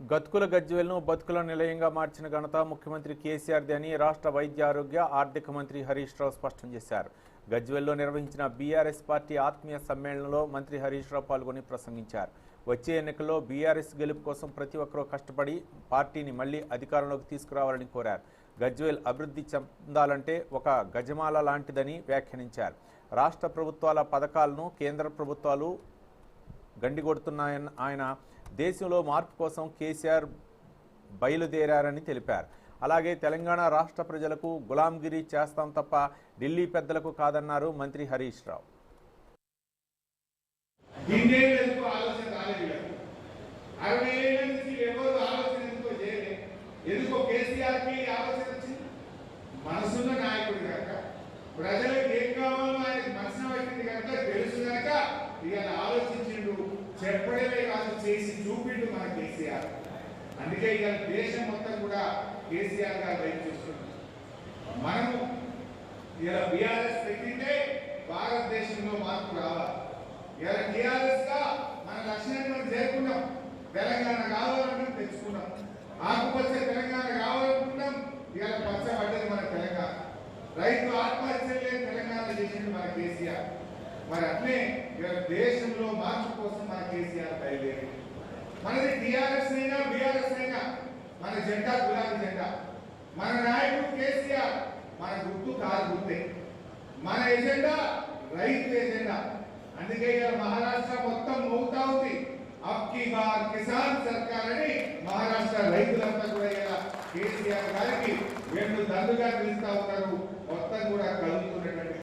గతుకుల గజ్వేల్ను బతుకుల నిలయంగా మార్చిన ఘనత ముఖ్యమంత్రి కేసీఆర్ది అని రాష్ట్ర వైద్య ఆరోగ్య ఆర్థిక మంత్రి హరీష్ రావు స్పష్టం చేశారు. గజ్వేల్లో నిర్వహించిన బీఆర్ఎస్ పార్టీ ఆత్మీయ సమ్మేళనంలో మంత్రి హరీష్ రావు పాల్గొని ప్రసంగించారు. వచ్చే ఎన్నికల్లో బీఆర్ఎస్ గెలుపు కోసం ప్రతి ఒక్కరూ కష్టపడి పార్టీని మళ్లీ అధికారంలోకి తీసుకురావాలని కోరారు. గజ్వేల్ అభివృద్ధి చెందాలంటే ఒక గజమాల లాంటిదని వ్యాఖ్యానించారు. రాష్ట్ర ప్రభుత్వాల పథకాలను కేంద్ర ప్రభుత్వాలు గండిగొడుతున్నాయని ఆయన దేశంలో మార్పు కోసం కేసీఆర్ బయలుదేరారని తెలిపారు. అలాగే తెలంగాణ రాష్ట్ర ప్రజలకు గులాంగిరి చేస్తాం తప్ప ఢిల్లీ పెద్దలకు కాదన్నారు మంత్రి హరీష్ రావు. మనసున్న నాయకుడు కనుక ప్రజలకు ఏం కావాలో ఆయనకు మనసున పెట్టింది కనుక తెలుసు కనుక ఇక ఆలోచించిండు, చెప్పడమే కాదు చేసి చూపిండు మన కేసీఆర్. అందుకే ఇక దేశం మొత్తం కూడా కేసీఆర్ గారు వైపు చూస్తున్నాం. మనము ఇలా బీఆర్ఎస్ పెట్టిందే భారతదేశంలో మార్పు రావాలి. ఇలా టీఆర్ఎస్ గా మన లక్ష్యాన్ని మనం చేరుకున్నాం. తెలంగాణ కావాలనుకున్నాం, తెచ్చుకున్నాం. ఆకుపచ్చ తెలంగాణ కావాలనుకున్నాం, ఇలా పచ్చ పడ్డది మన తెలంగాణ. రైతు ఆత్మహత్య లేని తెలంగాణ చేసింది మన కేసీఆర్. మరి అట్లే దేశంలో మార్పు కోసం మన కేసీఆర్ బయలుదేరి మనది టీఆర్ఎస్ అయినా బీఆర్ఎస్ అయినా మన జెండా గులాబీ జెండా, మన నాయకుడు కేసీఆర్, మన గుర్తు కారు గుర్తే, మన ఎజెండా రైతు ఎజెండా. అందుకే ఇక మహారాష్ట్ర మొత్తం మోగుతా ఉంది. అబ్కి బార్ కిసాన్ సర్కార్ అని మహారాష్ట్ర రైతులంతా కూడా ఇలా కేసీఆర్ గారికి 2 దండుగా పిలుస్తా ఉన్నారు. మొత్తం కూడా కలుగుతున్నటువంటి